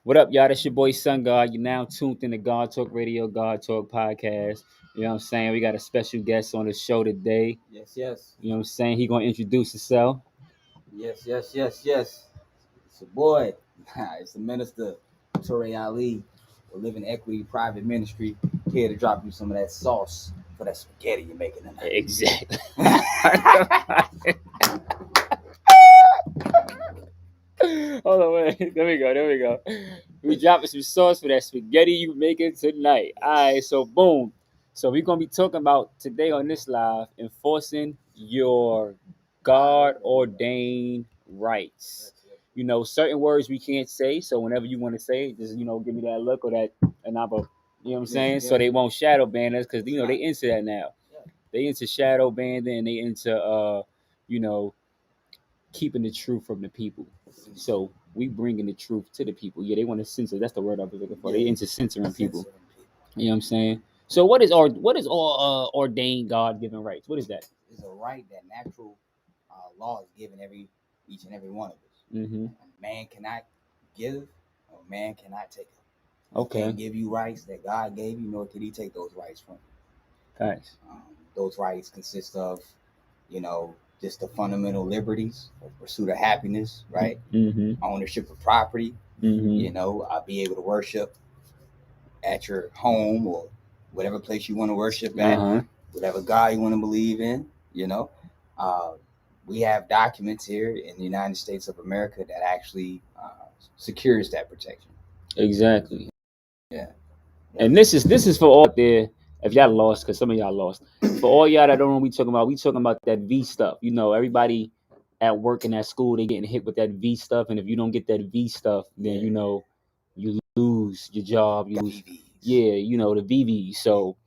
What up, y'all? That's your boy Sun God. You're now tuned in to God Talk Radio, God Talk Podcast. You know what I'm saying? We got a special guest on the show today. Yes, yes, You know what I'm saying? He gonna introduce himself. yes. It's your boy. It's the minister, Toure Ali, with Living Equity Private Ministry, here to drop you some of that sauce for that spaghetti you're making tonight. Exactly. Hold on, wait. There we go. We dropping some sauce for that spaghetti you making tonight. All right, so boom. So we're gonna be talking about today on this live enforcing your God ordained rights. You know, certain words we can't say. So whenever you want to say it, just give me that look or that, and I'm a, you know what I'm saying. So they won't shadow ban us because they into that now. They into shadow banning and they into you know keeping the truth from the people. So we bringing the truth to the people. Yeah, they want to censor. That's the word I was looking for. They into censoring people. You know what I'm saying? So what is all ordained God given rights? What is that? It's a right that natural law is given each and every one of us. Mm-hmm. Man cannot give, or man cannot take. Okay. Can't give you rights that God gave you, nor can He take those rights from you. Nice. Those rights consist of, just the fundamental liberties of pursuit of happiness, right? Mm-hmm. Ownership of property. Mm-hmm. Be able to worship at your home or whatever place you want to worship at, whatever God you want to believe in. We have documents here in the United States of America that actually secures that protection. Exactly. Yeah. And this is for all there. If y'all lost, because some of y'all lost. For all y'all that don't know what we talking about that V stuff. You know, everybody at work and at school, they getting hit with that V stuff. And if you don't get that V stuff, then you lose your job. You lose, the VVs. So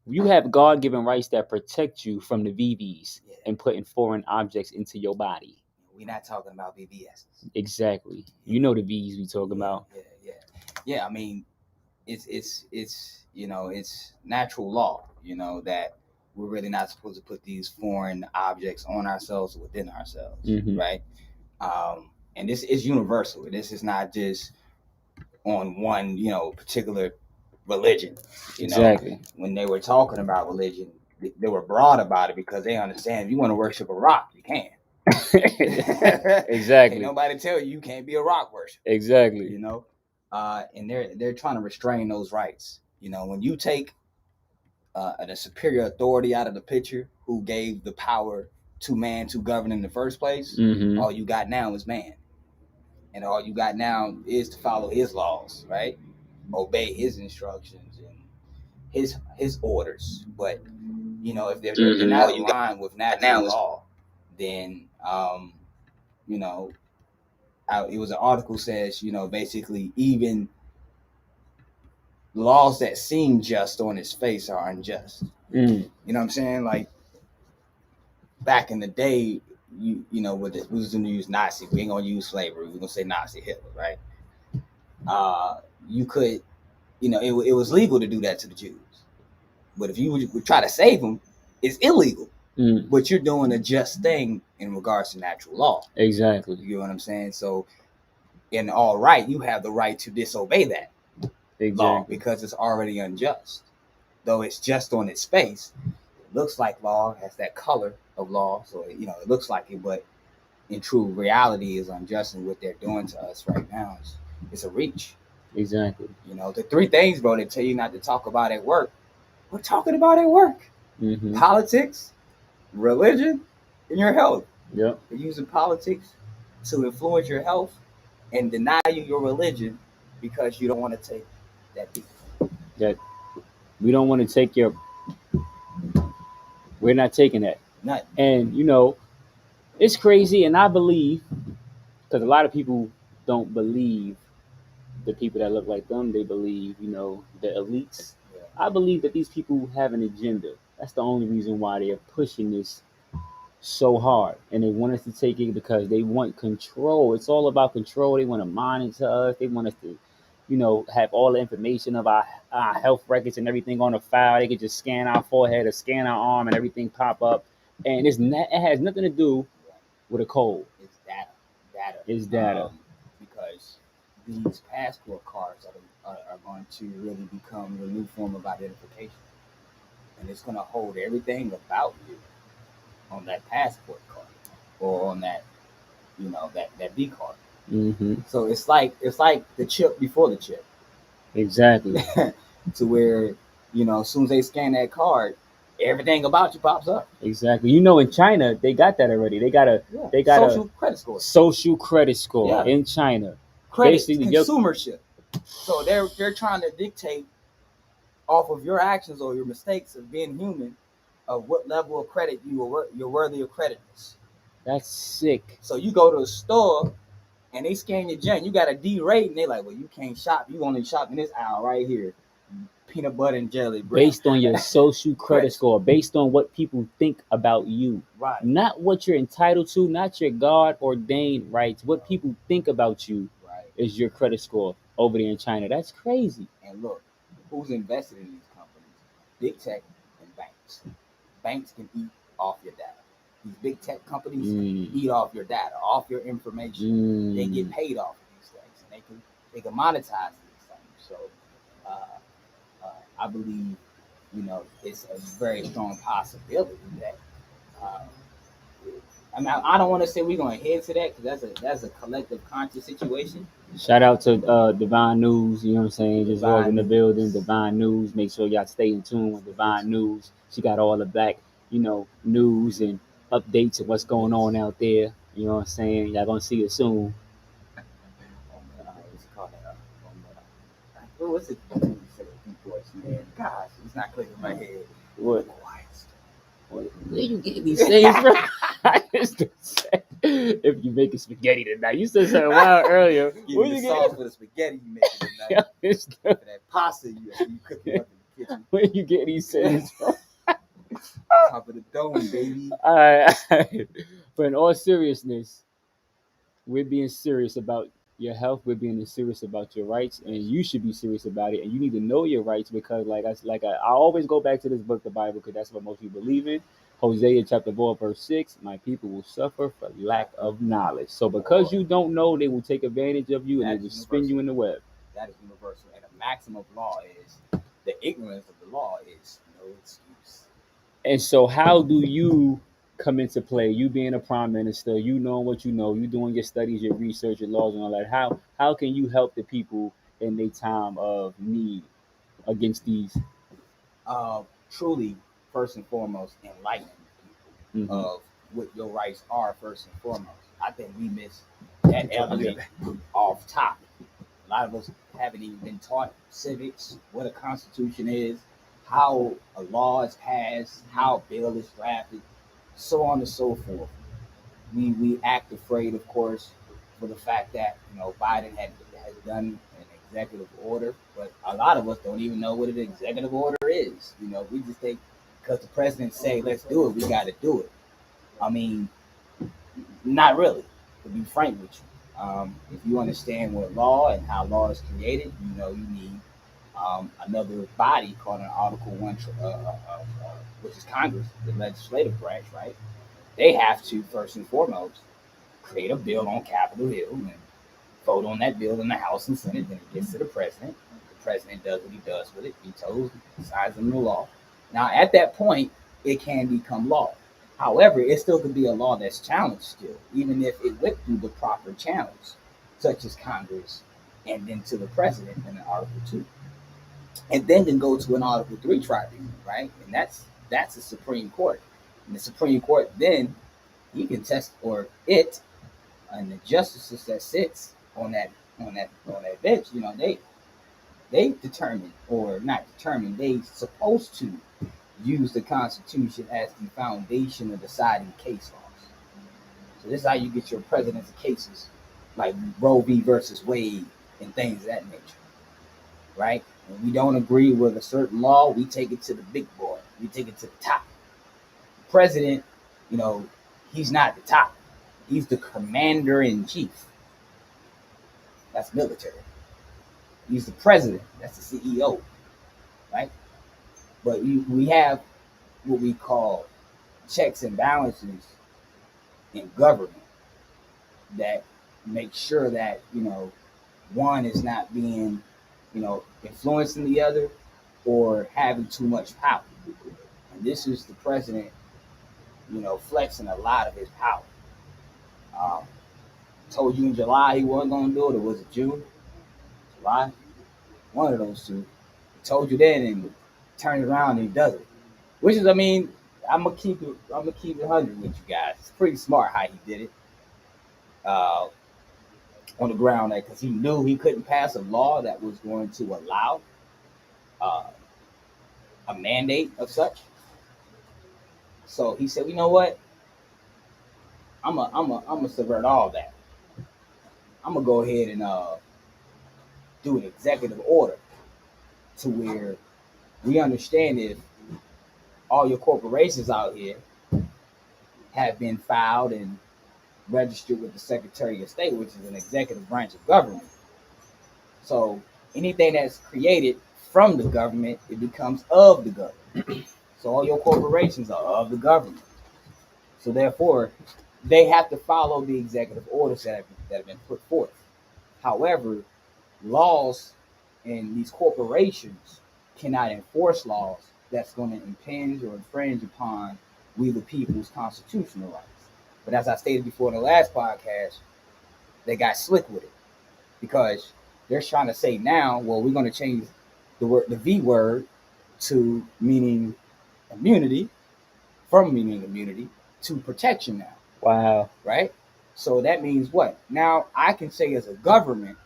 you have God given rights that protect you from the VVs and putting foreign objects into your body. We're not talking about VVS. Exactly. You know the V's we talking about. Yeah. I mean, it's it's natural law, that we're really not supposed to put these foreign objects on ourselves or within ourselves, right? And this is universal. This is not just on one, particular religion. Exactly. When they were talking about religion, they were broad about it because they understand if you want to worship a rock, you can. Exactly. Ain't nobody tell you can't be a rock worshiper. Exactly. And they're trying to restrain those rights. When you take a superior authority out of the picture who gave the power to man to govern in the first place, all you got now is man. And all you got now is to follow his laws, right? Obey his instructions and his orders. But if they're not aligned with natural law, then it was an article says, basically even laws that seem just on its face are unjust. You know what I'm saying? Like back in the day, we was going to use Nazi. We ain't gonna use slavery. We're gonna say Nazi Hitler, right? You could, it was legal to do that to the Jews, but if you would try to save them, it's illegal. But you're doing a just thing in regards to natural law. Exactly. You know what I'm saying? So, in all right, you have the right to disobey that law because it's already unjust. Though it's just on its face, it looks like law, has that color of law, so it looks like it, but in true reality is unjust, and what they're doing to us right now is a reach. Exactly. The three things, bro, they tell you not to talk about at work. We're talking about at work. Politics, religion, and your health. Yep. They're using politics to influence your health and deny you your religion because you don't want to take that beat. That we don't want to take your. We're not taking that. Not. And it's crazy, and I believe because a lot of people don't believe the people that look like them. They believe, the elites. Yeah. I believe that these people have an agenda. That's the only reason why they are pushing this so hard, and they want us to take it because they want control. It's all about control. They want to monitor us. They want us to, have all the information of our health records and everything on a file. They can just scan our forehead or scan our arm and everything pop up. And it has nothing to do with a cold. It's data. It's data. Because these passport cards are going to really become the new form of identification, and it's going to hold everything about you on that passport card or on that that B card. Mm-hmm. So it's like the chip before the chip, Exactly. to where as soon as they scan that card, everything about you pops up. Exactly. You know, in China, they got that already. They got a Yeah, they got a social credit score. social credit score Yeah, in China. credit Basically, your consumership. So they're trying to dictate off of your actions or your mistakes of being human, of what level of credit you're worthy of creditness. that's sick. So you go to a store and they scan your junk, you got a D rate, and they like, well, you can't shop. You only shop in this aisle right here, peanut butter and jelly bread. Based on your social credit Credit score, based on what people think about you, right, not what you're entitled to, not your God ordained rights. What people think about you right. is your credit score over there in China. That's crazy. And look, who's invested in these companies? Big tech and banks. Banks can eat off your data. These big tech companies Mm, eat off your data, off your information. They get mm. paid off of these things, and they can monetize these things. So uh, I believe it's a very strong possibility that. Uh, I mean, I don't want to say we're going to head to that because that's a collective conscious situation. Shout out to Divine News, you know what I'm saying? Just was in Divine the building, news. Divine News. Make sure y'all stay in tune with Divine News. She got all the black, news and updates of what's going on out there. You know what I'm saying? Y'all gonna see it soon. What's it called? What was it? Deep voice, man. Gosh, it's not clicking in my head. What? Quiet stuff. Where you getting these sayings from? I used to say, if you making spaghetti tonight, you said something wild earlier. Give Where me you the sauce getting? for the spaghetti you making tonight. For that pasta you cooking up in the kitchen. Where you getting these sayings from? Top of the dome, baby. All right, but in all seriousness, we're being serious about your health. We're being serious about your rights, and you should be serious about it. And you need to know your rights because, I always go back to this book, the Bible, because that's what most people believe in. Hosea chapter 4, verse 6, my people will suffer for lack of knowledge. So because you don't know, they will take advantage of you and they That will is spin you universal. in the web. That is universal. And the maxim of law is the ignorance of the law is no excuse. And so, how do you come into play? You being a prime minister, you knowing what you know, you doing your studies, your research, your laws, and all that. How can you help the people in their time of need against these? Truly, first and foremost, enlightening people Mm-hmm. of what your rights are, first and foremost. I think we miss that element off top. A lot of us haven't even been taught civics, what a constitution is, how a law is passed, how a bill is drafted, so on and so forth. We act afraid, of course, for the fact that Biden has done an executive order, but a lot of us don't even know what an executive order is. We just think because the president say let's do it, we got to do it. I mean, not really. To be frank with you, if you understand what law and how law is created, you need another body called an Article One, which is Congress, the legislative branch, right? They have to first and foremost create a bill on Capitol Hill and vote on that bill in the House and Senate. Then it gets to the president. The president does what he does with it. Vetoes, signs into law. Now, at that point, it can become law. However, it still could be a law that's challenged still, even if it went through the proper channels, such as Congress, and then to the president in Article 2. And then can go to an Article 3 tribunal, right? And that's the Supreme Court. And the Supreme Court then he can test or it and the justices that sits on that bench, they determine or not determine, they supposed to use the Constitution as the foundation of deciding case laws. So this is how you get your presidential cases like Roe v. versus Wade and things of that nature, right? When we don't agree with a certain law, we take it to the big boy. We take it to the top. The president, you know, he's not the top. He's the commander in chief. That's military. He's the president. That's the CEO, right? But we have what we call checks and balances in government that make sure that one is not being, influencing the other or having too much power. And this is the president, flexing a lot of his power. Um, Told you in July he wasn't going to do it, or was it June? July? One of those two. He told you then and turns around and he does it. Which is, I mean, I'm gonna keep it 100 with you guys. It's pretty smart how he did it. Uh, on the ground there, because he knew he couldn't pass a law that was going to allow uh, a mandate of such. So he said, you know what? I'm a subvert all that. I'm gonna go ahead and do an executive order to where we understand if all your corporations out here have been filed and registered with the Secretary of State, which is an executive branch of government. So anything that's created from the government, it becomes of the government. So all your corporations are of the government. So therefore, they have to follow the executive orders that have been put forth. However, laws and these corporations cannot enforce laws that's going to impinge or infringe upon we the people's constitutional rights. But as I stated before in the last podcast, they got slick with it because they're trying to say now, well, we're going to change the V word to meaning immunity, from meaning immunity to protection now. Wow. Right? So that means what? Now I can say as a government,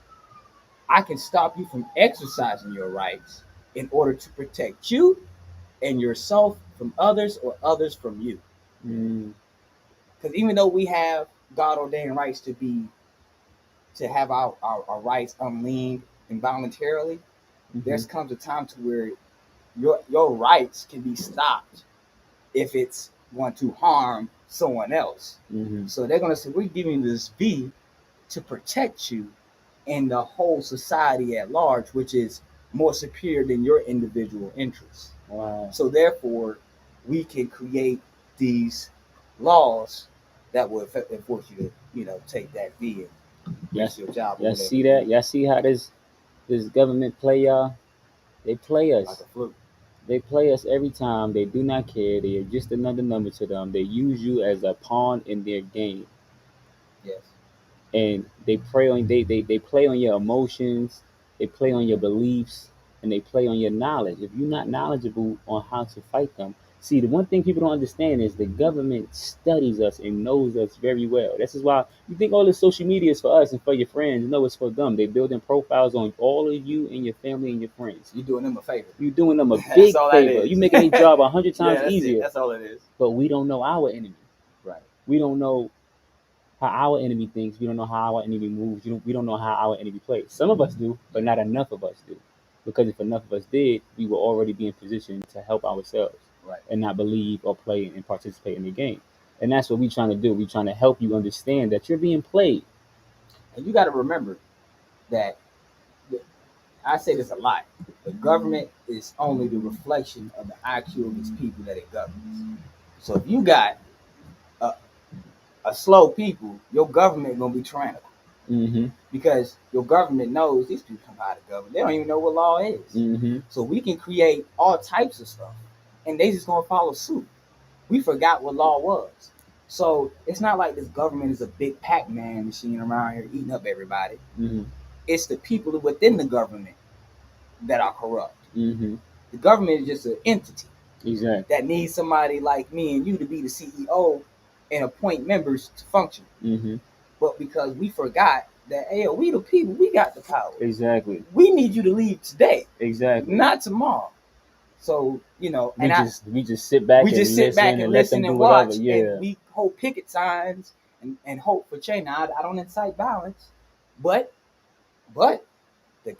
I can stop you from exercising your rights in order to protect you and yourself from others or others from you. Mm. Because even though we have God ordained rights to have our rights unleashed involuntarily, there's comes a time to where your rights can be stopped if it's going to harm someone else. Mm-hmm. So they're gonna say, we're giving this V to protect you and the whole society at large, which is more superior than your individual interests. Wow. So therefore, we can create these laws that will force you to, take that V and Yes. your job. Y'all see that? Y'all see how this government play y'all? They play Like us. a fluke. They play us every time. They do not care. They are just another number to them. They use you as a pawn in their game. Yes. And they play on your emotions, they play on your beliefs, and they play on your knowledge. If you're not knowledgeable on how to fight them, see, the one thing people don't understand is the government studies us and knows us very well. This is why you think all this social media is for us and for your friends. No, it's for them. They building profiles on all of you and your family and your friends. You're doing them a favor. You're doing them a big favor. You making their job 100 times easier. That's all it is. But we don't know our enemy. Right. We don't know how our enemy thinks. We don't know how our enemy moves. We don't know how our enemy plays. Some of us do, but not enough of us do. Because if enough of us did, we will already be in position to help ourselves, right, and not believe or play and participate in the game. And that's what we're trying to do. We're trying to help you understand that you're being played. And you got to remember that I say this a lot. The government is only the reflection of the IQ of its people that it governs. So if you got a slow people, your government gonna be tyrannical. Mm-hmm. Because your government knows these people come out of government. They don't even know what law is. Mm-hmm. So we can create all types of stuff, and they just gonna follow suit. We forgot what law was. So it's not like this government is a big Pac-Man machine around here eating up everybody. Mm-hmm. It's the people within the government that are corrupt. Mm-hmm. The government is just an entity. Exactly. That needs somebody like me and you to be the CEO and appoint members to function. Mm-hmm. But because we forgot that, hey, we the people, we got the power. Exactly. We need you to leave today. Exactly. Not tomorrow. So, we just sit back and listen and watch. Yeah. And we hold picket signs and hope for change. Now, I don't incite violence, but the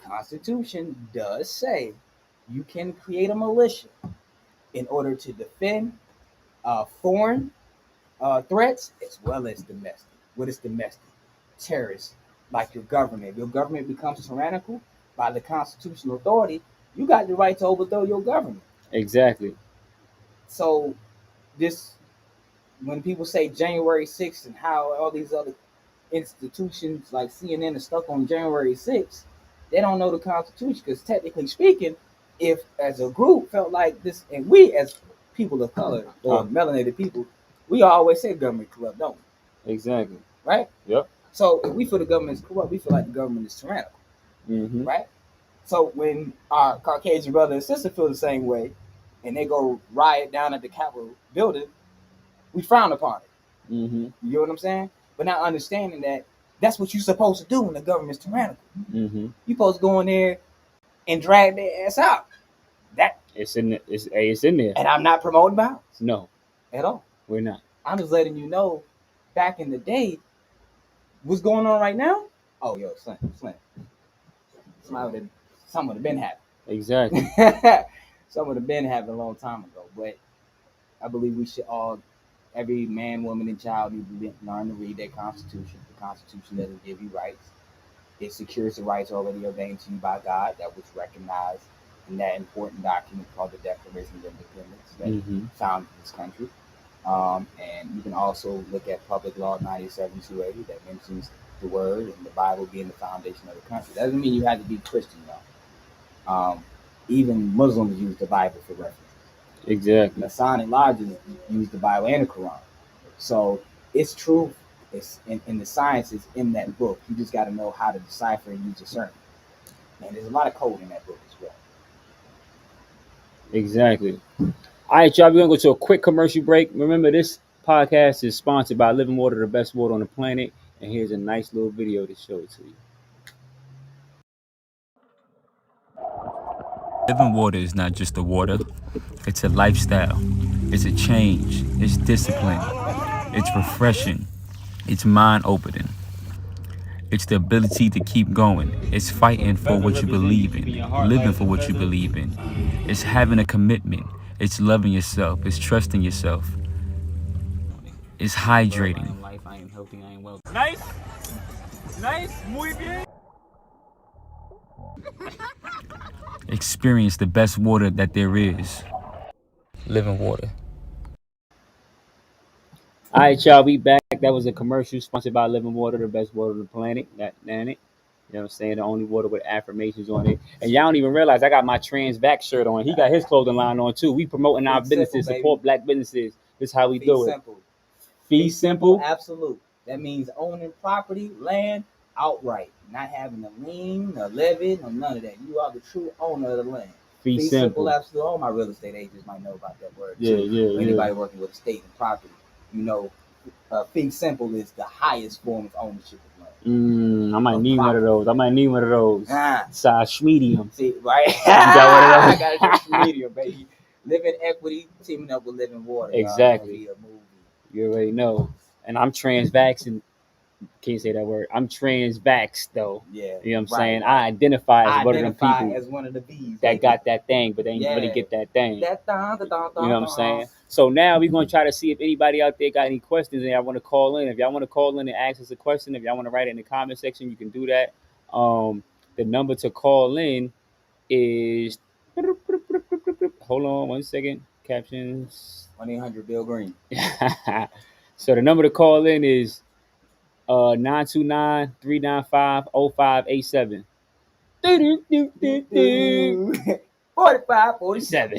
Constitution does say you can create a militia in order to defend foreign threats as well as domestic. What is domestic? Terrorists, like your government. If your government becomes tyrannical by the constitutional authority, you got the right to overthrow your government. Exactly. So when people say January 6th and how all these other institutions like CNN are stuck on January 6th, they don't know the Constitution because technically speaking, if as a group felt like this, and we as people of color or melanated people, we always say government corrupt, don't we? Exactly. Right? Yep. So if we feel the government is corrupt, we feel like the government is tyrannical. Mm-hmm. Right? So when our Caucasian brother and sister feel the same way, and they go riot down at the Capitol building, we frown upon it. Mm-hmm. You know what I'm saying? But not understanding that that's what you're supposed to do when the government's tyrannical. Mm-hmm. You're supposed to go in there and drag their ass out. That it's in there. And I'm not promoting violence. No. At all. We're not. I'm just letting you know, back in the day, what's going on right now? Oh, yo, Slim. Some would have been happening. Exactly. Some would have been happening a long time ago. But I believe we should all, every man, woman, and child need to learn to read their Constitution. The Constitution doesn't give you rights. It secures the rights already ordained to you by God that was recognized in that important document called the Declaration of Independence that founded this country. And you can also look at Public Law 97-280 that mentions the Word and the Bible being the foundation of the country. That doesn't mean you have to be Christian, though. Even Muslims use the Bible for reference. Exactly. Masonic lodges use the Bible and the Quran. So it's truth. It's in the sciences in that book. You just got to know how to decipher and use discernment. And there's a lot of code in that book as well. Exactly. All right, y'all. We're gonna go to a quick commercial break. Remember, this podcast is sponsored by Living Water, the best water on the planet. And here's a nice little video to show it to you. Living water is not just a water, it's a lifestyle. It's a change. It's discipline. It's refreshing. It's mind-opening. It's the ability to keep going. It's fighting for what you believe in, living for what you believe in. It's having a commitment. It's loving yourself. It's trusting yourself. It's hydrating. I am healthy, I am well. Nice. Muy bien. Experience the best water that there is. Living water. All right, y'all, we back. That was a commercial sponsored by Living Water, the best water on the planet. That it. You know what I'm saying? The only water with affirmations on it. And y'all don't even realize I got my Transvax shirt on. He got his clothing line on too. We promoting our businesses, support black businesses. This is how we do it. Simple. Fee simple. Absolute. That means owning property, land, outright. Not having a lien, a levy, or none of that. You are the true owner of the land. Fee simple. Absolute. All my real estate agents might know about that word. Yeah, too. yeah. Anybody working with estate and property, you know, fee simple is the highest form of ownership of land. I might need one of those. Size medium. See, right? You got one of those? I got a medium, baby. Living equity, teaming up with Living Water. Exactly. You already know. And I'm transvaxing. Can't say that word. I'm transvaxxed though. Yeah. You know what I'm saying? I identify as one of them people as one of the bees that got that thing, but they ain't really get that thing. You know what I'm saying? So now we're gonna try to see if anybody out there got any questions and y'all want to call in. If y'all want to call in and ask us a question, if y'all want to write it in the comment section, you can do that. The number to call in is hold on 1 second. Captions. 1-800 Bill Green. So the number to call in is 929-395-0587. 4547.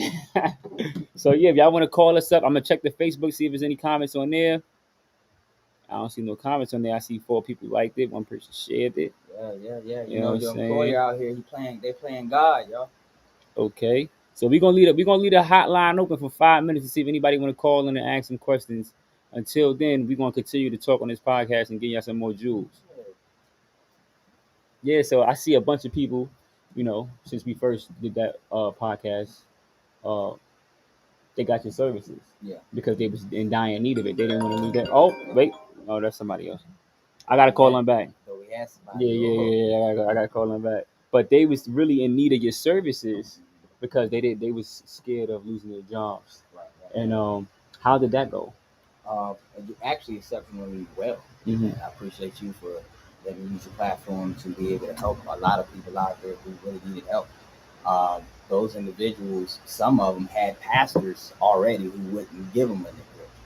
So yeah, if y'all want to call us up, I'm gonna check the Facebook, see if there's any comments on there. I don't see no comments on there. I see 4 people liked it, 1 person shared it. Yeah. You know your employer out here, they playing God, y'all. Okay. So we're gonna leave a hotline open for 5 minutes to see if anybody want to call in and ask some questions. Until then, we're gonna continue to talk on this podcast and give y'all some more jewels. Yeah, so I see a bunch of people, you know, since we first did that podcast, they got your services. Yeah. Because they was in dire need of it. They didn't want to lose that. Oh, wait. Oh, that's somebody else. I gotta call them back. So we had somebody. Yeah. I gotta call them back. But they was really in need of your services because they was scared of losing their jobs. Right. And how did that go? Actually exceptionally well. Mm-hmm. I appreciate you for letting me use your platform to be able to help a lot of people out there who really needed help. Those individuals, some of them had pastors already who wouldn't give them a nickel.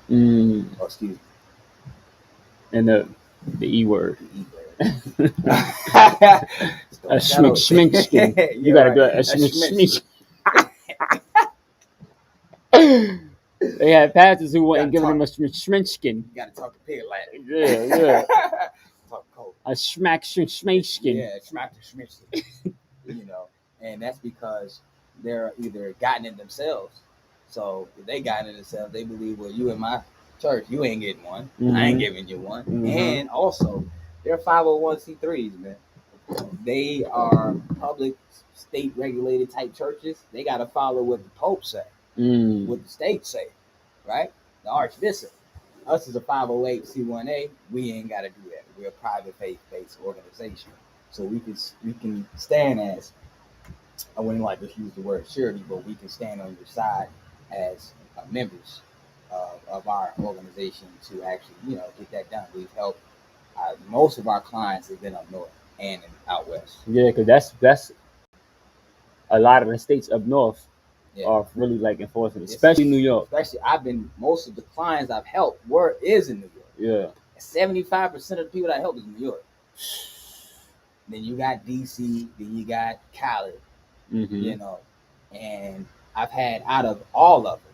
Mm. Or excuse me. And The E word. The E word. A schmink. You gotta do a schmink. They had pastors who weren't giving them a schminkskin. You gotta talk to pig Latin. Yeah. Talk cold. A schminkskin. Yeah, smack the schmitzkin. You know, and that's because they're either gotten it themselves. So if they got it themselves, they believe, well, you in my church, you ain't getting one. Mhm. I ain't giving you one. And also, they're 501c3s, man. They are public, state regulated type churches. They got to follow what the Pope say, what the state say, right? The Archbishop. Us as a 508c1a, we ain't got to do that. We're a private faith-based organization, so we can stand as, I wouldn't like to use the word surety, but we can stand on your side as members of our organization to actually, get that done. We've helped most of our clients have been up north and out west. Yeah, because that's a lot of the states up north are really like enforcing, especially New York. Especially, most of the clients I've helped is in New York. Yeah. 75% of the people that I help is in New York. Then you got DC, then you got Cali, and I've had, out of all of them,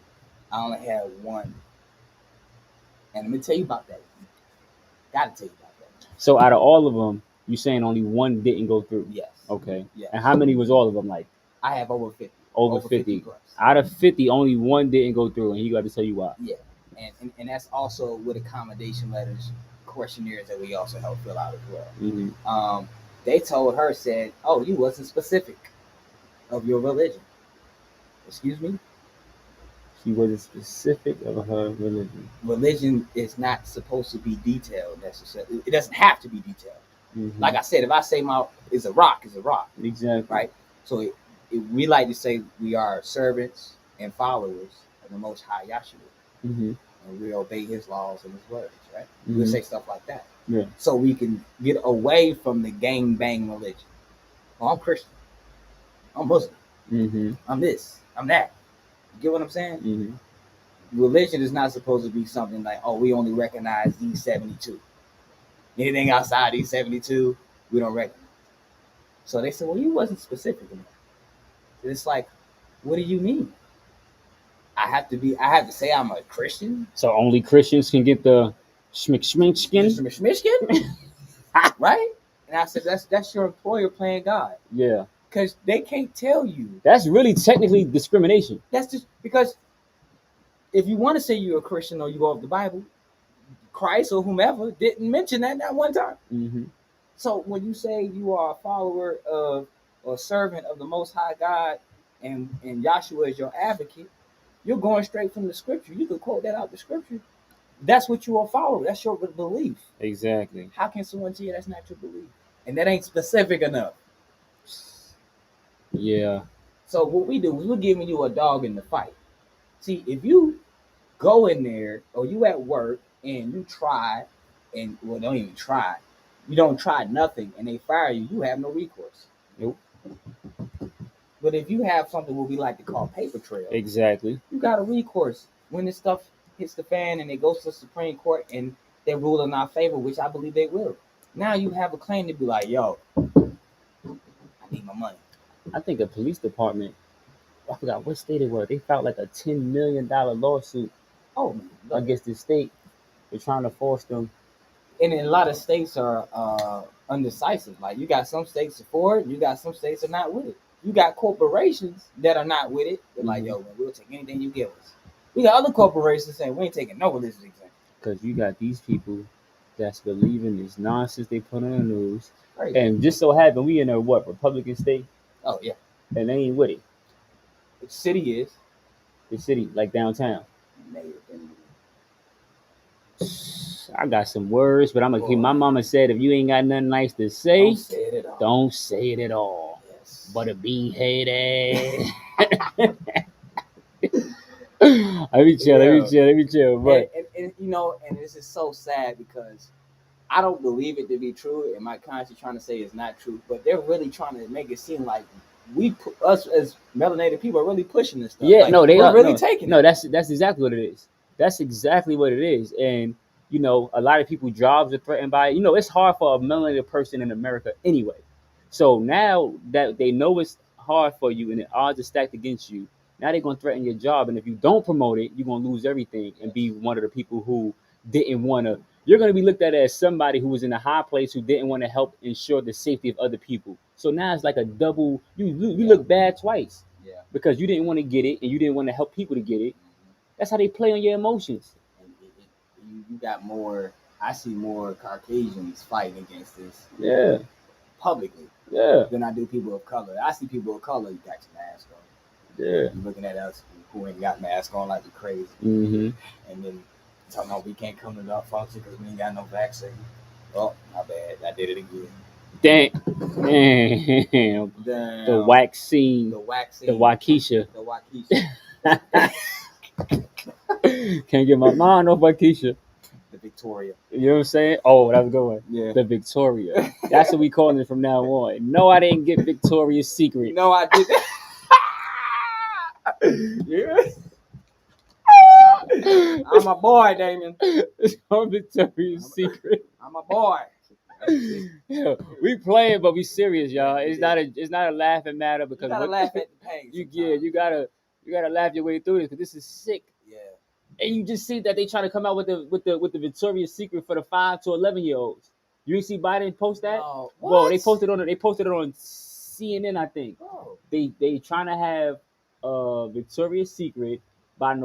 I only had one. And let me tell you about that. Gotta tell you about that. So out of all of them, you saying only one didn't go through? Yes. Okay. Yes. And how many was all of them like? I have over 50. Over 50. Out of 50, only one didn't go through, and he got to tell you why. Yeah. And that's also with accommodation letters, questionnaires that we also help fill out as well. Mm-hmm. They told her, said, oh, you wasn't specific of your religion. Excuse me? She wasn't specific of her religion. Religion is not supposed to be detailed necessarily. It doesn't have to be detailed. Mm-hmm. Like I said, if I say is a rock, is a rock. Exactly. Right? So we like to say we are servants and followers of the Most High Yahshua. Mm-hmm. And we obey his laws and his words, right? Mm-hmm. We'll say stuff like that. Yeah. So we can get away from the gang bang religion. Oh, I'm Christian. I'm Muslim. Mm-hmm. I'm this. I'm that. You get what I'm saying? Mm-hmm. Religion is not supposed to be something like, oh, we only recognize these 72. Anything outside these 72, we don't recognize. So they said, well, you wasn't specific enough. It's like, what do you mean? I have to say I'm a Christian? So only Christians can get the schmink-schmink-skin? Schmink-skin? Right? And I said, that's your employer playing God. Yeah. Because they can't tell you. That's really technically discrimination. That's just because if you want to say you're a Christian or you go off the Bible, Christ or whomever didn't mention that not one time. Mm-hmm. So when you say you are a follower of or servant of the Most High God and Yahshua is your advocate, you're going straight from the scripture. You can quote that out the scripture. That's what you are following. That's your belief. Exactly. How can someone tell you that's not your belief? And that ain't specific enough. Yeah. So what we do is we're giving you a dog in the fight. See, if you go in there or you at work and you try and, well, don't even try. You don't try nothing and they fire you, you have no recourse. Nope. But if you have something what we like to call paper trail. Exactly. You got a recourse. When this stuff hits the fan and it goes to the Supreme Court and they rule in our favor, which I believe they will. Now you have a claim to be like, yo, I need my money. I think the police department, I forgot what state it was, they filed like a $10 million lawsuit against the state. They're trying to force them. And a lot of states are undecisive. Like you got some states for it, you got some states are not with it. You got corporations that are not with it. They're like, yo, man, we'll take anything you give us. We got other corporations saying we ain't taking no religious exemption. Because you got these people that's believing this nonsense they put on the news. Right. And just so happen we in a Republican state? Oh yeah. And they ain't with it. The city is. The city, like downtown. I got some words, but I'm gonna keep. My mama said, if you ain't got nothing nice to say, don't say it at all. Yes. Butterbean head ass. Let me chill. But and and this is so sad because I don't believe it to be true, and my conscience trying to say it's not true, but they're really trying to make it seem like us as melanated people are really pushing this stuff. Yeah, like, no, they are are really taking it. No, that's exactly what it is. That's exactly what it is. And You know, a lot of people jobs are threatened by it. You know, it's hard for a melanated person in America anyway. So now that they know it's hard for you and the odds are stacked against you, now they're gonna threaten your job. And if you don't promote it, you're gonna lose everything and be one of the people who didn't wanna. You're gonna be looked at as somebody who was in a high place who didn't want to help ensure the safety of other people. So now it's like a double. You Yeah. look bad twice Yeah. because you didn't want to get it and you didn't want to help people to get it. That's how they play on your emotions. And you got more. I see more Caucasians fighting against this Yeah, publicly yeah, than I do people of color. I see people of color, you got your mask on. yeah. You looking at us who ain't got masks on like we crazy, Mm-hmm. and then talking about we can't come to the function because we ain't got no vaccine. Oh, my bad, I did it again. Damn, damn. The Damn. vaccine, The vaccine. the Waukesha. The Waukesha. Can't get my mind off Waukesha. The Victoria. You know what I'm saying? Oh, that was a good one. Yeah. The Victoria. That's what we calling it from now on. No, I didn't get Victoria's Secret. No, I didn't. Yeah. I'm a boy, Damien. It's called Victoria's Secret. I'm a boy. Yeah, we playing, but we serious, y'all. It's not a laughing matter because You gotta laugh at the pain. you gotta laugh your way through this because this is sick. Yeah. And you just see that they trying to come out with the Victoria's Secret for the 5 to 11-year-olds. You didn't see Biden post that? Oh, Well, what? they posted it on CNN, I think. Oh. They trying to have Victoria's Secret by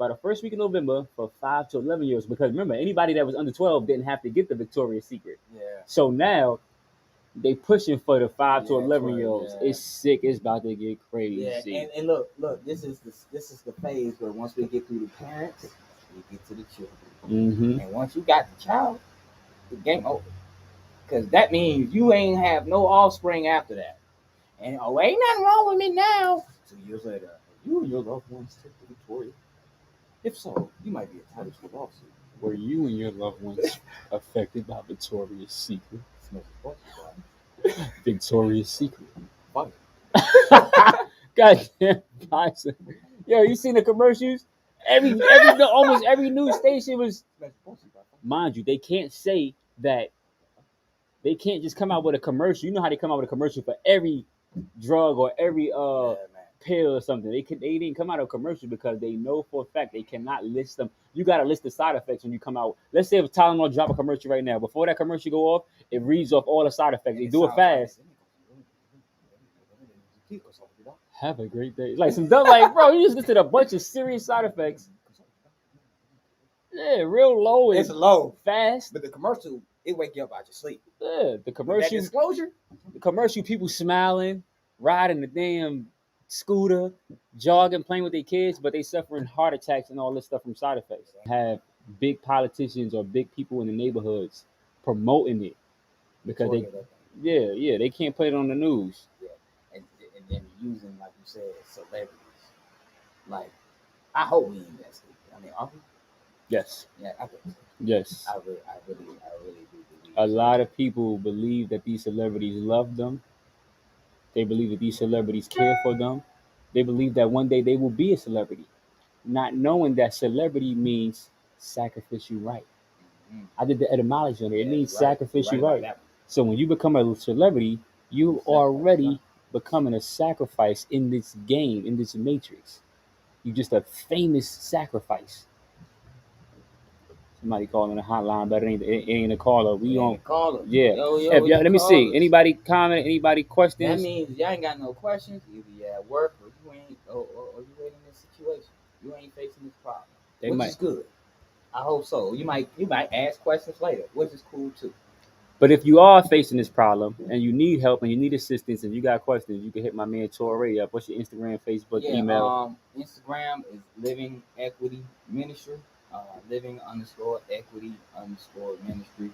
the first week of November for 5 to 11 years. Because remember, anybody that was under 12 didn't have to get the Victoria's Secret. Yeah. So now they pushing for the 5 to 11-year-olds. Yeah. It's sick. It's about to get crazy. Yeah, and look, this is the phase where once we get through the parents, we get to the children. Mm-hmm. And once you got the child, the game over. Because that means you ain't have no offspring after that. And ain't nothing wrong with me now. 2 years later, you and your loved ones took the Victoria. If so, you might be entitled to a lawsuit. Were you and your loved ones affected by Victoria's Secret? Victoria's Secret. Fine. Goddamn, Bison. Yo, you seen the commercials? Almost every news station was. Mind you, they can't say that. They can't just come out with a commercial. You know how they come out with a commercial for every drug or every pill or something. They didn't come out of a commercial because they know for a fact they cannot list them. You gotta list the side effects when you come out. Let's say if Tylenol drop a commercial right now, before that commercial go off, it reads off all the side effects. They do it fast. Have a great day. Like some dumb, like bro, you just listed a bunch of serious side effects. Yeah, real low. It's low, fast. but the commercial it wake you up out your sleep. Yeah, the commercial. That disclosure. The commercial, people smiling, riding the damn scooter, jogging, playing with their kids, but they suffering heart attacks and all this stuff from side effects. Have big politicians or big people in the neighborhoods promoting it because they can't put it on the news. Yeah, and then using, like you said, celebrities. Like, I hope we invest it. I mean, are we? Yes. Yeah, I think so. Yes. I really do believe. A lot of people believe that these celebrities love them. They believe that these celebrities care for them. They believe that one day they will be a celebrity, not knowing that celebrity means sacrificial right. Mm-hmm. I did the etymology on it. It means sacrificial right. right. So when you become a celebrity, you already becoming a sacrifice in this game, in this matrix. You're just a famous sacrifice. Somebody calling a hotline, but it ain't a caller. We on caller. Yeah. Yo, Let me see. Anybody comment? Anybody questions? That means y'all ain't got no questions. Either you at work or you ain't, or you ain't in this situation. You ain't facing this problem, which is good. I hope so. You might ask questions later, which is cool too. But if you are facing this problem and you need help and you need assistance and you got questions, you can hit my man Toure Ali up. What's your Instagram, Facebook, email? Instagram is Living Equity Ministry. Living_equity_ministry. You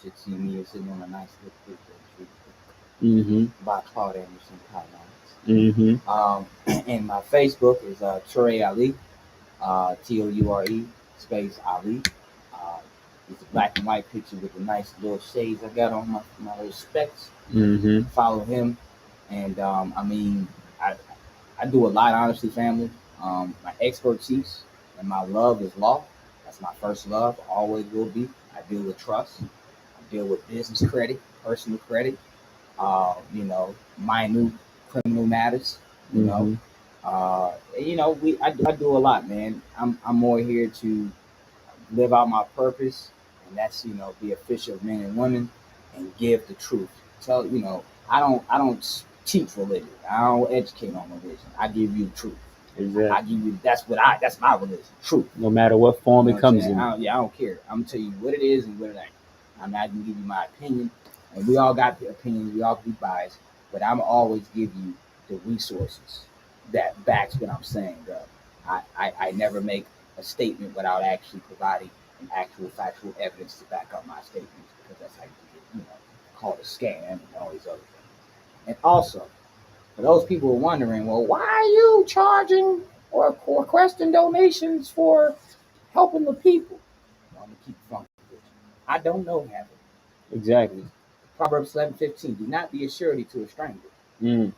should see me sitting on a nice little tree by Claude Anderson Pylons. And my Facebook is Toure Ali, Toure space Ali. It's a black and white picture with the nice little shades I got on my little specs. Follow him, and I do a lot, honestly, family. My expertise and my love is law. That's my first love. Always will be. I deal with trust. I deal with business credit, personal credit. Minute criminal matters. You know, Mm-hmm. I do a lot, man. I'm more here to live out my purpose, and that's be official of men and women, and give the truth. Tell I don't teach religion. I don't educate on religion. I give you the truth. I Exactly. give you that's my religion, truth. No matter what form You know it what I'm comes saying? in. I don't care. I'm gonna tell you what it is and what it ain't. I'm not gonna give you my opinion, and we all got the opinions. We all be biased, but I'm always give you the resources that backs what I'm saying, bro. I never make a statement without actually providing an actual factual evidence to back up my statements, because that's how you get, called a scam and all these other things. And also, for those people who are wondering, well, why are you charging or requesting donations for helping the people? Well, I'm gonna keep it funky with you. I don't know heaven. Exactly. Proverbs 11:15. Do not be a surety to a stranger. Mm. You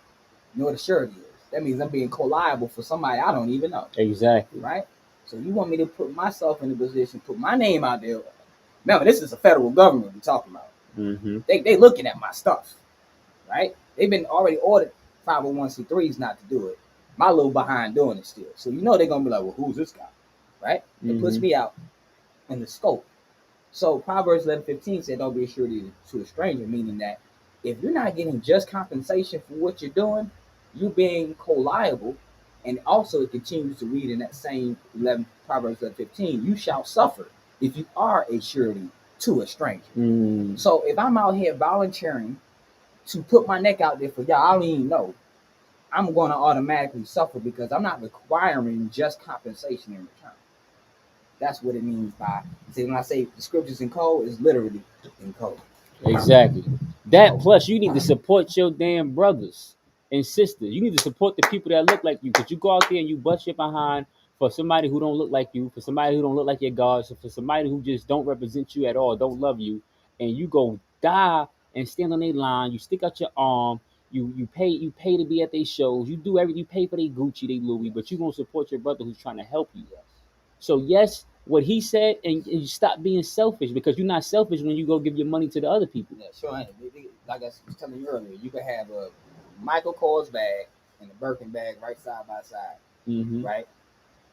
know what a surety is? That means I'm being co-liable for somebody I don't even know. Exactly. Right? So you want me to put myself in a position, put my name out there. Remember, this is a federal government we're talking about. Mm-hmm. They looking at my stuff, right? They've been already ordered 501c3s not to do it. My little behind doing it still. So they're gonna be like, well, who's this guy? Right? It puts Mm-hmm. me out in the scope. So Proverbs 11:15 said, don't be a surety to a stranger, meaning that if you're not getting just compensation for what you're doing, you're being co-liable. And also it continues to read in that same Proverbs 11:15, you shall suffer if you are a surety to a stranger. Mm. So if I'm out here volunteering to put my neck out there for y'all, I don't even know, I'm going to automatically suffer because I'm not requiring just compensation in return. That's what it means by, see, when I say the scriptures in code, it's literally in code. Exactly. That So, plus you need to support your damn brothers and sisters. You need to support the people that look like you. Because you go out there and you bust your behind for somebody who don't look like you, for somebody who don't look like your gods, for somebody who just don't represent you at all, don't love you, and you go die and stand on their line, you stick out your arm, you pay to be at their shows, you do everything, you pay for their Gucci, they Louis, yes, but you gonna support your brother who's trying to help you. yes. So yes, what he said, and you stop being selfish because you're not selfish when you go give your money to the other people. Yeah, sure. Like I was telling you earlier, you can have a Michael Kors bag and a Birkin bag right side by side, Mm-hmm. right?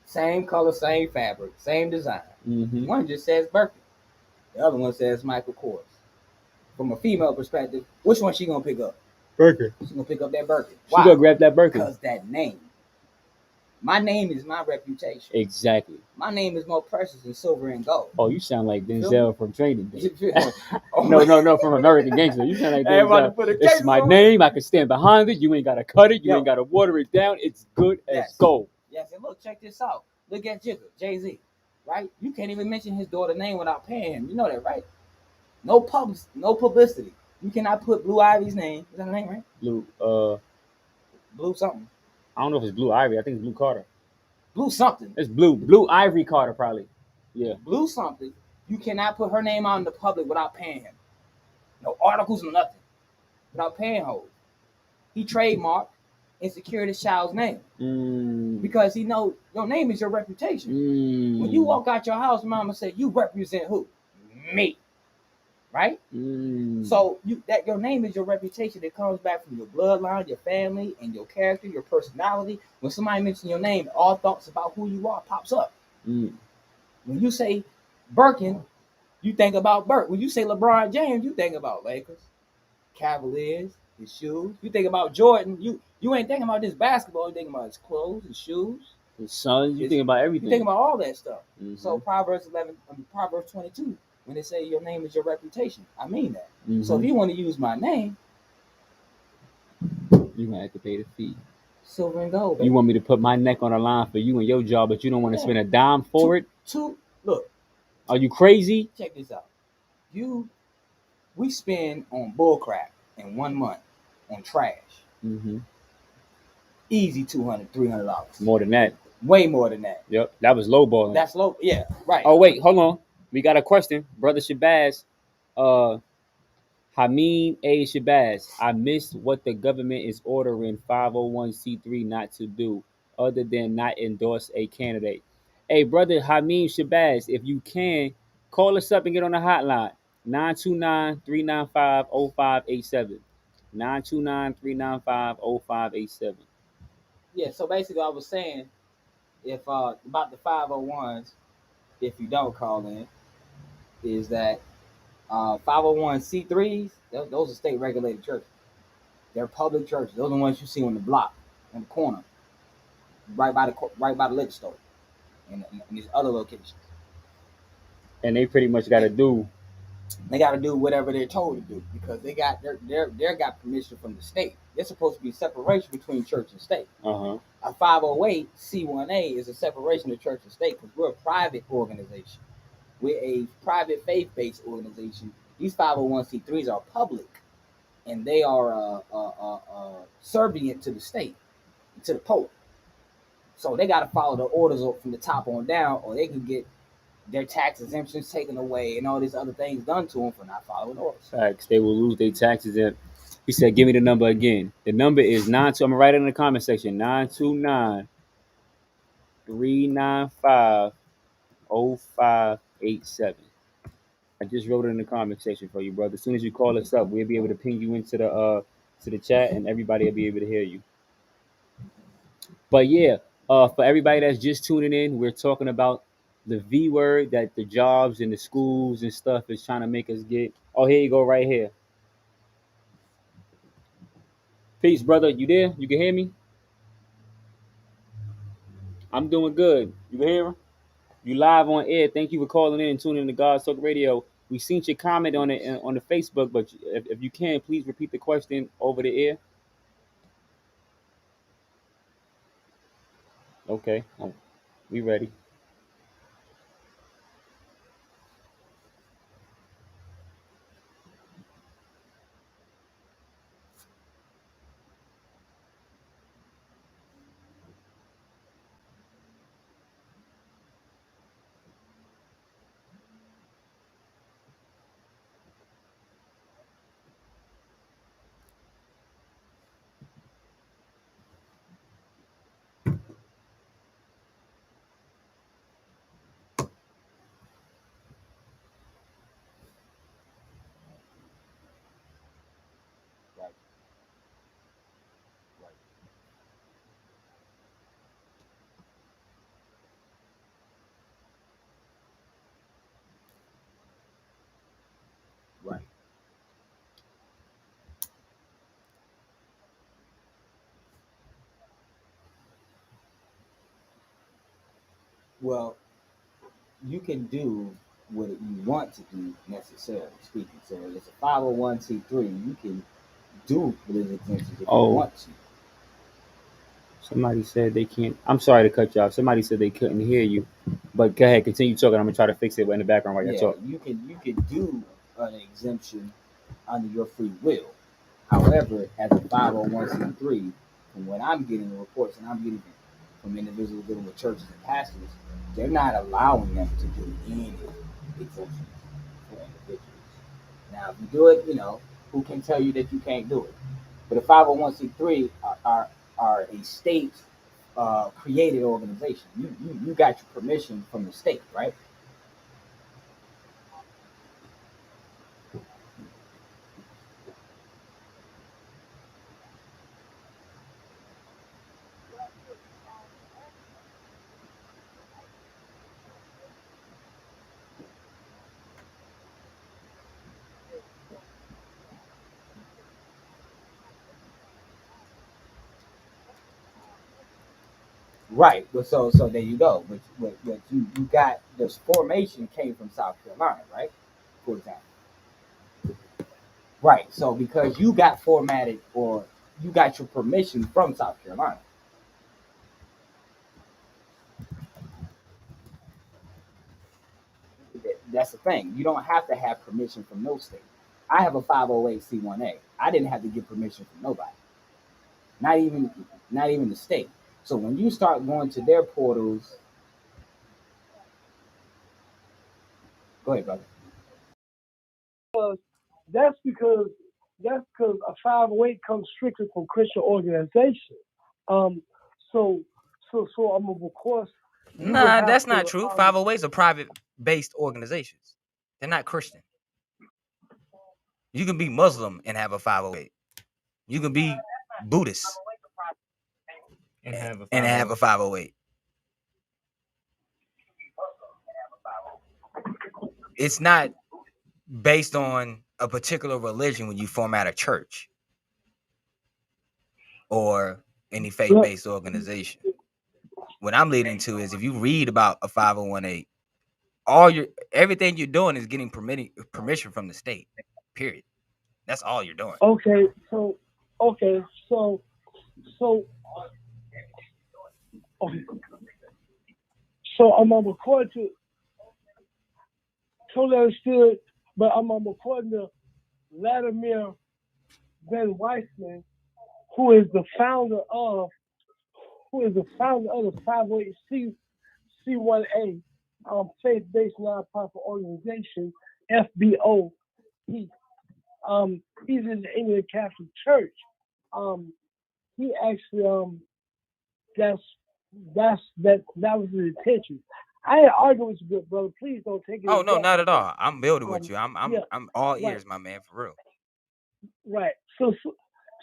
Same color, same fabric, same design. Mm-hmm. One just says Birkin, the other one says Michael Kors. From a female perspective, which one she gonna pick up? Birkin. She's gonna pick up that Birkin. She Why? go grab that Birkin. Because that name. My name is my reputation. Exactly. My name is more precious than silver and gold. Oh, you sound like You feel me? Denzel from Training Day. You feel me? No, no, no, from American Gangster. You sound like Everybody Denzel. put a It's case my on. name. I can stand behind it. You ain't gotta cut it. You ain't Yo, gotta water it down. It's good as yes. gold. Yes, and look, check this out. Look at Jigga, Jay-Z, right? You can't even mention his daughter's name without paying him. You know that, right? No publicity. You cannot put Blue Ivy's name. Is that her name, right? Blue. Blue something. I don't know if it's Blue Ivy. I think it's Blue Carter. Blue something. It's Blue. Blue Ivory Carter probably. Yeah. Blue something. You cannot put her name out in the public without paying him. No articles, no nothing. Without paying her. He trademarked and secured his child's name. Because he know your name is your reputation. When you walk out your house, mama said, you represent who? Me. Right? So your name is your reputation. It comes back from your bloodline, your family, and your character, your personality. When somebody mentions your name, all thoughts about who you are pops up. When you say Birkin, you think about Burke. When you say LeBron James, you think about Lakers, Cavaliers, his shoes. You think about Jordan, you ain't thinking about this basketball. You thinking about his clothes, his shoes, His sons. You think about everything. You think about all that stuff. Mm-hmm. So Proverbs 22, when they say your name is your reputation, I mean that. Mm-hmm. So if you want to use my name, you're gonna have to pay the fee. Silver and gold. Baby. You want me to put my neck on the line for you and your job, but you don't want to spend a dime for it? Look. Are you crazy? Check this out. We spend on bullcrap in 1 month on trash. Mm-hmm. Easy $200, $300. More than that. Way more than that. Yep, that was low balling. That's low. Yeah, right. Oh wait, hold on. We got a question, brother Shabazz. Hameen A. Shabazz. I missed what the government is ordering 501c3 not to do, other than not endorse a candidate. Hey, brother Hamim Shabazz, if you can, call us up and get on the hotline. 929-395-0587. 929-395-0587. Yeah. So basically, I was saying if about the 501s, if you don't call in, is that 501c3s? Those are state regulated churches. They're public churches. Those are the ones you see on the block, on the corner, right by the liquor store, and these other locations. And they pretty much got to And do. they got to do whatever they're told to do because they got permission from the state. There's supposed to be separation between church and state. Uh-huh. A 508c1a is a separation of church and state because we're a private organization. We're a private faith-based organization. These 501c3s are public, and they are subservient to the state, to the Pope. So they got to follow the orders from the top on down, or they can get their tax exemptions taken away and all these other things done to them for not following orders. Facts. They will lose their taxes. And he said, give me the number again. The number is 92. I'm going to write it in the comment section. 929-395-0587. I just wrote it in the comment section for you, brother. As soon as you call us up, we'll be able to ping you into the chat, and everybody will be able to hear you. But yeah, for everybody that's just tuning in, we're talking about the V word that the jobs and the schools and stuff is trying to make us get. Oh, here you go, right here. Peace, brother. You there? You can hear me? I'm doing good. You can hear me? You live on air. Thank you for calling in and tuning in to God's Talk Radio. We seen your comment on it on the Facebook, but if you can, please repeat the question over the air. Okay, we ready. Right, right, right. Well, you can do what you want to do necessarily speaking. So if it's a 501c3, you can do religious exemptions if you Oh, want to. somebody said they can't. I'm sorry to cut you off. Somebody said they couldn't hear you, but go ahead, continue talking. I'm gonna try to fix it in the background while you Yeah, talk. you can do an exemption under your free will. However, as a 501c3, from what I'm getting the reports and I'm getting from individuals dealing with churches and pastors, they're not allowing them to do any exemptions for individuals. Now, if you do it, who can tell you that you can't do it? But a 501c3 are a state created organization. You got your permission from the state, right? Right. But so there you go. But you got this formation came from South Carolina, right? For example. Right. So because you got formatted or you got your permission from South Carolina. That's the thing. You don't have to have permission from no state. I have a 508c1a. I didn't have to get permission from nobody. Not even not even the state. So when you start going to their portals, go ahead, brother. That's because a 508 comes strictly from Christian organization. Um, so I'm of course You would Nah, have that's to. not true. 508s are private-based organizations. They're not Christian. You can be Muslim and have a 508. You can be Buddhist And have a and have a 508. It's not based on a particular religion when you format a church or any faith-based organization. What I'm leading to is if you read about a 5018, everything you're doing is getting permission from the state. Period. That's all you're doing. Okay, so okay, so okay, so I'm according to totally understood, but I'm according to Vladimir Ben Weissman, who is the founder of the 508 C1A faith-based nonprofit organization FBO. He he's in the Indian Catholic Church. He actually that was his intention. I ain't arguing with you, good brother. Please don't take it. Oh no, not at all. I'm building with you. I'm yeah, I'm all right. ears, my man, for real. Right. So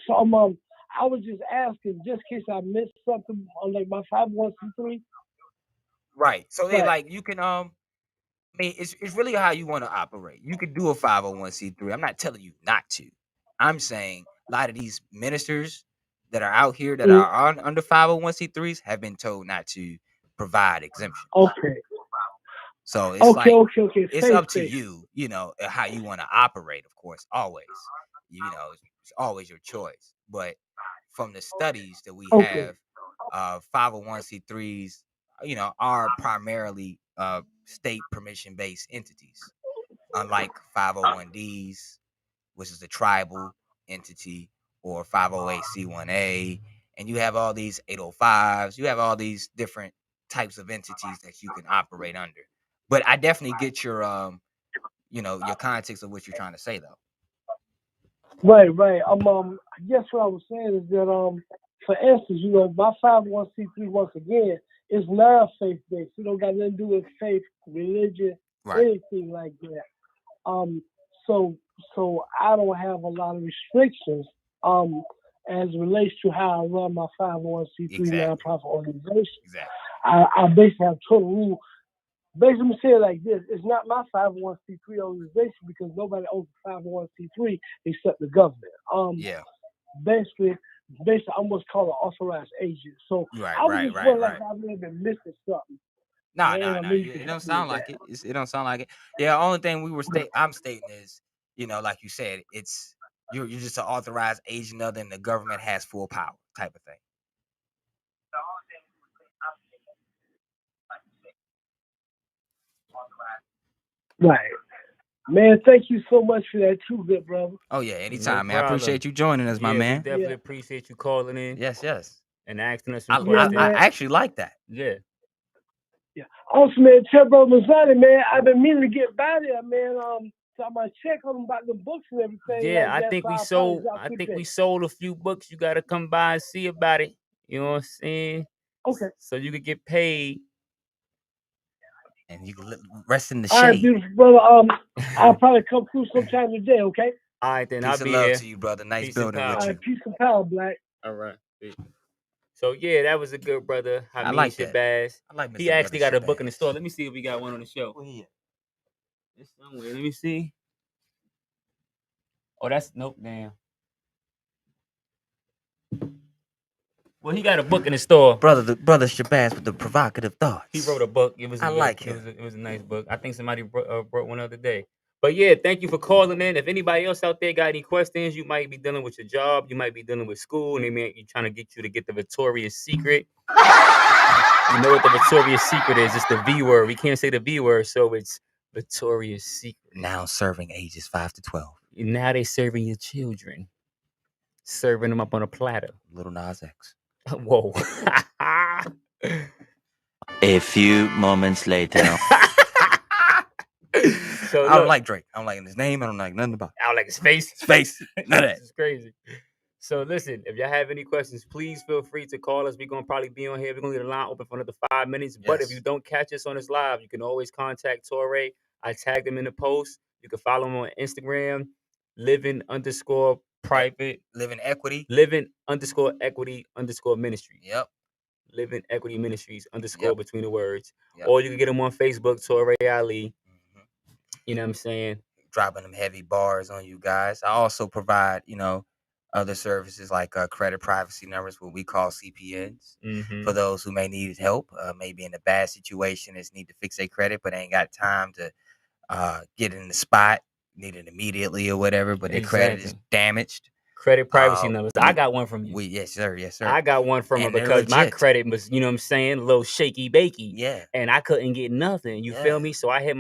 I was just asking, just in case I missed something on like my 501c3. Right. So they Right. like you can I mean it's really how you want to operate. You could do a 501c3. I'm not telling you not to. I'm saying a lot of these ministers that are out here that are on under 501c3s have been told not to provide exemptions. Okay. So it's like Okay. it's up to you, how you want to operate, of course, always. It's always your choice. But from the studies that we have, 501c3s, are primarily state permission based entities, unlike 501ds, which is a tribal entity, or 508c1a, and you have all these 805s. You have all these different types of entities that you can operate under. But I definitely get your your context of what you're trying to say, though. Right. I guess what I was saying is that for instance, my 501c3 once again is non-faith based. It don't got nothing to do with faith, religion, anything like that. So I don't have a lot of restrictions as it relates to how I run my 501c3 nonprofit organization. Exactly. I basically have total rule. Basically, I'm gonna say it like this: it's not my 501c3 organization because nobody owns a 501c3 except the government. Basically, I'm what's called an authorized agent. So I was just wondering like I may have been missing something. No. It don't sound like it. It don't sound like it. Yeah. Only thing I'm stating is, like you said, it's you're just an authorized agent other than the government has full power type of thing. Right. Man, thank you so much for that too, good brother. Oh yeah, anytime, man. I appreciate you joining us, my man. We definitely appreciate you calling in. Yes. And asking us some questions. I actually like that. Yeah. Also, man, tell brother Mazzani, man, I've been meaning to get by there, man. So I'm gonna check on them about the books and everything. Yeah, I think we sold a few books. You gotta come by and see about it. You know what I'm saying? Okay. So you could get paid. And you can rest in the shade. All right, beautiful brother. I'll probably come through sometime today, okay? All right, then. Peace I'll be and love here. to you, brother. Nice Peace building with you. Peace and power, Black. All right. So yeah, that was a good brother. I like that. Shabazz. I like Mr. He actually got a book in Shabazz. the store. Let me see if we got one on the show. It's somewhere. Let me see. Oh, that's nope. Damn. Well, he got a book in the store. Brother Shabazz with the provocative thoughts. He wrote a book. It was a nice book. I think somebody brought one the other day. But yeah, thank you for calling in. If anybody else out there got any questions, you might be dealing with your job, you might be dealing with school, and they may be trying to get you to get the Victoria's Secret. You know what the Victoria's Secret is? It's the V word. We can't say the V word, so it's Victoria's Secret. Now serving ages 5 to 12. Now they serving your children, serving them up on a platter. Little Nas X. Whoa. A few moments later. So I don't like Drake. I don't like his name. I don't like nothing about it. I don't like his face. None of that. It's crazy. So listen, if y'all have any questions, please feel free to call us. We're gonna probably be on here. We're gonna leave the line open for another 5 minutes. But if Yes. you don't catch us on this live, you can always contact Toure. I tagged him in the post. You can follow him on Instagram, living_private, Living living_equity_ministry. Yep. Living Equity Ministries _ between the words. Yep. Or you can get him on Facebook, Toure Ali. Mhm. You know what I'm saying? Dropping them heavy bars on you guys. I also provide, other services like credit privacy numbers, what we call CPNs, Mm-hmm. for those who may need help, maybe in a bad situation, is need to fix their credit, but ain't got time to get in the spot, need it immediately or whatever, but their credit is Exactly. damaged. Credit privacy numbers. I got one from you. Yes, sir. Yes, sir. I got one from her And they're because my legit. credit was, you know what I'm saying, a little shaky bakey. Yeah. And I couldn't get nothing. You Yeah. feel me? So I hit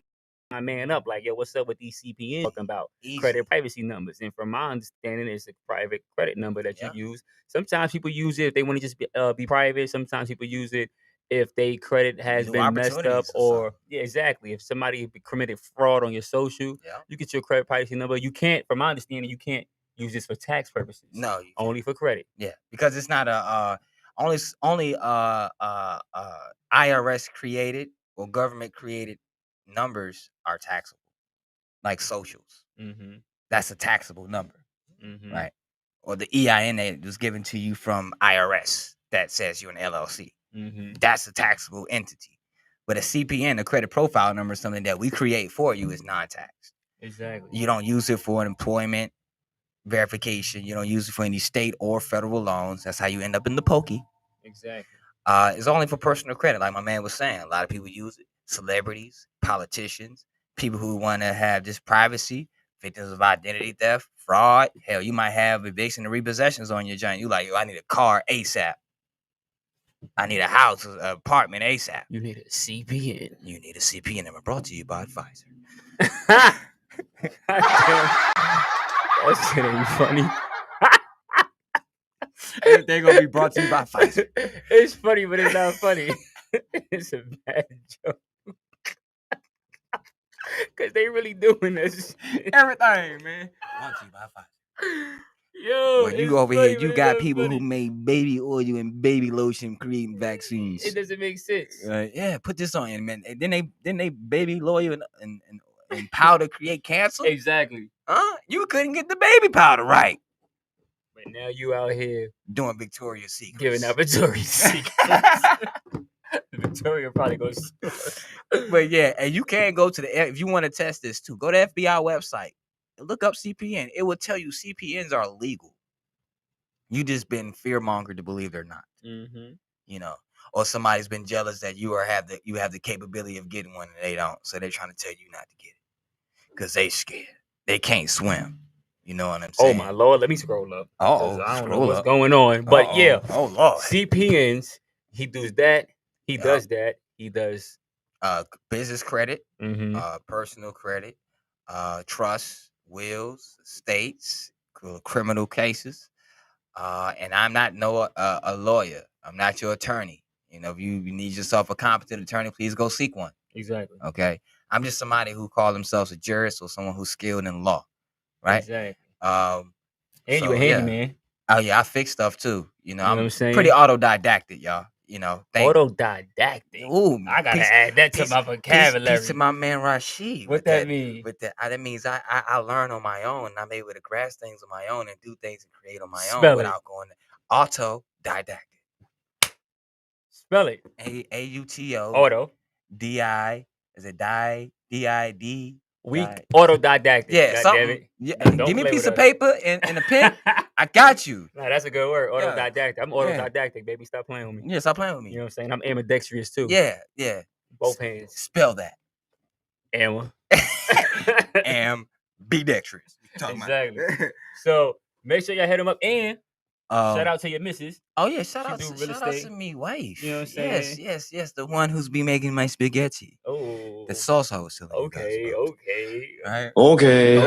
my man up like, yo, what's up with these CPNs talking about? Easy. Credit privacy numbers. And from my understanding, it's a private credit number that Yeah. you use. Sometimes people use it if they want to just be private. Sometimes people use it if they credit has New been messed up opportunities or or something. yeah, exactly. If somebody committed fraud on your social, Yeah. you get your credit privacy number. You can't, from my understanding, you can't use this for tax purposes. No, you can't. Only for credit. Yeah, because it's not a only IRS created or government created numbers are taxable, like socials. Mm-hmm. That's a taxable number, Mm-hmm. right? Or the EIN that was given to you from IRS that says you're an LLC. Mm-hmm. That's a taxable entity. But a CPN, a credit profile number, is something that we create for you, is non-taxed. Exactly. You don't use it for an employment verification. You don't use it for any state or federal loans. That's how you end up in the pokey. Exactly. It's only for personal credit, like my man was saying. A lot of people use it. Celebrities, politicians, people who want to have just privacy, victims of identity theft, fraud. Hell, you might have eviction and repossessions on your joint. You like, yo, I need a car ASAP. I need a house, an apartment ASAP. You need a CPN. You need a CPN number, brought to you by Pfizer. That shit ain't funny. Everything gonna be brought to you by Pfizer. It's funny, but it's not funny. It's a bad joke. Cause they really doing this. Everything, man. Brought to you by Pfizer. Yo, Well, you over here, you got people who made baby oil and baby lotion creating vaccines. It doesn't make sense. Yeah, put this on you, man. And then they baby oil and powder create cancer. Exactly. Huh? You couldn't get the baby powder right. But now you out here doing Victoria's Secret, giving out Victoria's Secret. Victoria probably goes. But yeah, and you can go to if you want to test this too, go to FBI website and look up CPN. It will tell you CPNs are legal. You just been fear mongered to believe they're not. Mm-hmm. You know, or somebody's been jealous that you have the capability of getting one and they don't, so they're trying to tell you not to get it because they scared. They can't swim. You know what I'm saying? Oh my Lord, let me scroll up. Oh, I don't know what's going on, but yeah. Oh Lord. CPNs. He does that. He does that. He does business credit, mm-hmm. Personal credit, trust, wills, estates, criminal cases. And I'm not a lawyer. I'm not your attorney. You know, if you need yourself a competent attorney, please go seek one. Exactly. Okay. I'm just somebody who calls themselves a jurist or someone who's skilled in law. Right. Exactly. And you a handyman. Oh yeah, I fix stuff too. You know, I'm saying? Pretty autodidactic, y'all. You know, autodidactic. Ooh, I gotta add that to my vocabulary. Peace to my man Rashid. What that mean? That means I learn on my own. I'm able to grasp things on my own and do things and create on my own without going autodidactic. Spell it. AUTO. Auto. DI. Is it DID? Weak autodidactic. Yeah, something. Yeah, give me a piece of paper and a pen. I got you. Nah, that's a good word. Autodidactic. I'm autodidactic, baby. Stop playing with me. Yeah, stop playing with me. You know what I'm saying? I'm ambidextrous too. Yeah. Both hands. Spell that. Ambidextrous. Exactly. So make sure y'all hit them up and shout out to your missus. Oh yeah, shout out to me wife. You know what I'm saying? Yes. The one who's be making my spaghetti. Oh. The sauce I was telling okay. you guys about. Right? Okay.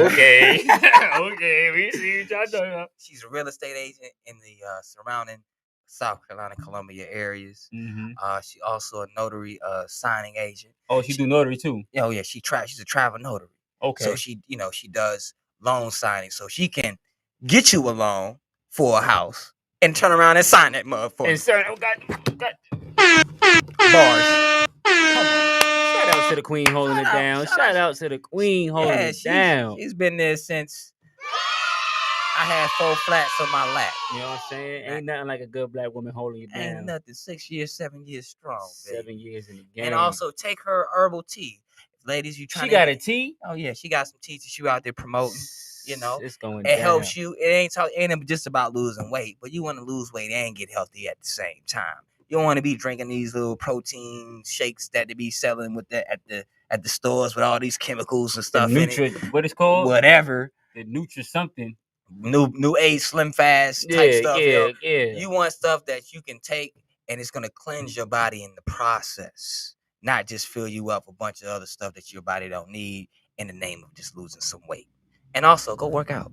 Okay. We see what y'all talking about. She's a real estate agent in the surrounding South Carolina, Columbia areas. Mm-hmm. She also a notary signing agent. Oh, she do notary too? Oh yeah, she's a travel notary. Okay. So she does loan signing. So she can get you a loan for a house and turn around and sign that motherfucker. And sir, oh God. Bars. Shout out to the queen holding it down. Shout out to the queen holding it down. She's been there since I had 4 flats on my lap. You know what I'm saying? Ain't nothing like a good black woman holding you down. Ain't nothing. 6 years, 7 years strong, baby. 7 years in the game. And also take her herbal tea. Ladies, you trying She got a tea? Oh yeah, she got some tea that you out there promoting. You know, it's going it down. helps you. It ain't just about losing weight, but you want to lose weight and get healthy at the same time. You don't want to be drinking these little protein shakes that they be selling with at the stores with all these chemicals and stuff in it. What it's called? Whatever. The Nutri something. New age slim fast type stuff. Yeah. You want stuff that you can take and it's gonna cleanse your body in the process, not just fill you up with a bunch of other stuff that your body don't need in the name of just losing some weight. And also go work out.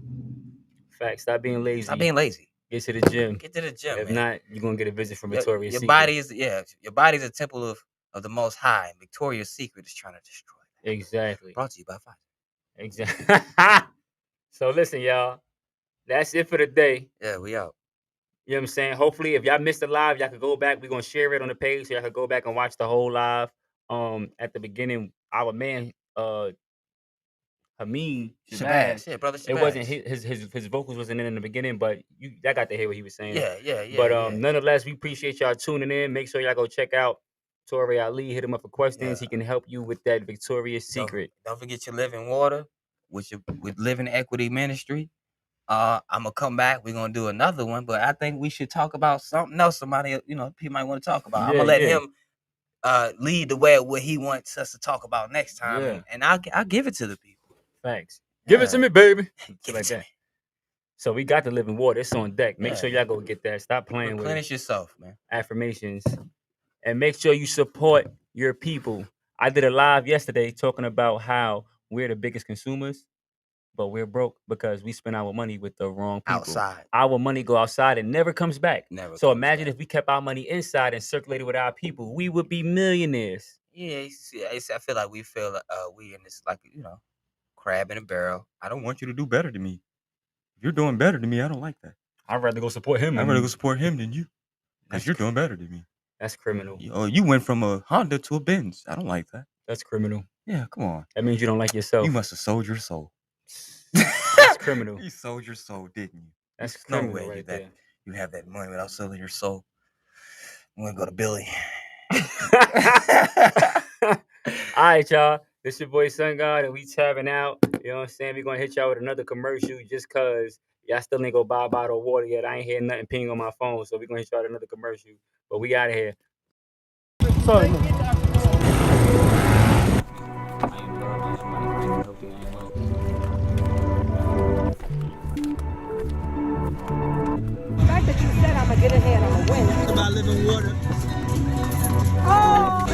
Facts. Stop being lazy. Get to the gym. If man. not, you're gonna get a visit from Victoria's Secret. Your body's a temple of the Most High. And Victoria's Secret is trying to destroy that. Exactly. Brought to you by Pfizer. Exactly. So listen, y'all. That's it for the day. Yeah, we out. You know what I'm saying? Hopefully, if y'all missed the live, y'all could go back. We're gonna share it on the page so y'all could go back and watch the whole live. At the beginning, our man Hamid Shabazz. Yeah, brother Shabazz. It wasn't his vocals wasn't in the beginning, but I got to hear what he was saying. Yeah. But nonetheless, we appreciate y'all tuning in. Make sure y'all go check out Toure Ali. Hit him up for questions. He can help you with that Victoria's Secret. Don't forget your living water with Living Equity Ministry. I'm gonna come back. We're gonna do another one, but I think we should talk about something else. Somebody, people might want to talk about. I'm gonna let him lead the way of what he wants us to talk about next time, and I'll give it to the people. Thanks. Give it to me, baby. Give it to me. So we got the living water. It's on deck. Make sure y'all go get that. Stop playing with it. Replenish yourself, man. Affirmations, and make sure you support your people. I did a live yesterday talking about how we're the biggest consumers. But we're broke because we spend our money with the wrong people. Outside. Our money go outside and never comes back. So imagine if we kept our money inside and circulated with our people. We would be millionaires. Yeah, I feel like we in this, like, crab in a barrel. I don't want you to do better than me. If you're doing better than me, I don't like that. I'd rather go support him. I'd rather go support him than you. Because you're doing better than me. That's criminal. You went from a Honda to a Benz. I don't like that. That's criminal. Yeah, come on. That means you don't like yourself. You must have sold your soul. That's criminal. You sold your soul, didn't you? That's criminal right there. You have that money without selling your soul. I'm gonna go to Billy. All right, y'all. This your boy Sun God, and we tapping out. You know what I'm saying? We're gonna hit y'all with another commercial just cause y'all still ain't go buy a bottle of water yet. I ain't hear nothing ping on my phone, so we're gonna hit y'all with another commercial. But we out of here. Sorry. The fact that you said I'm gonna get ahead, I'm gonna win. It's about living water. Oh!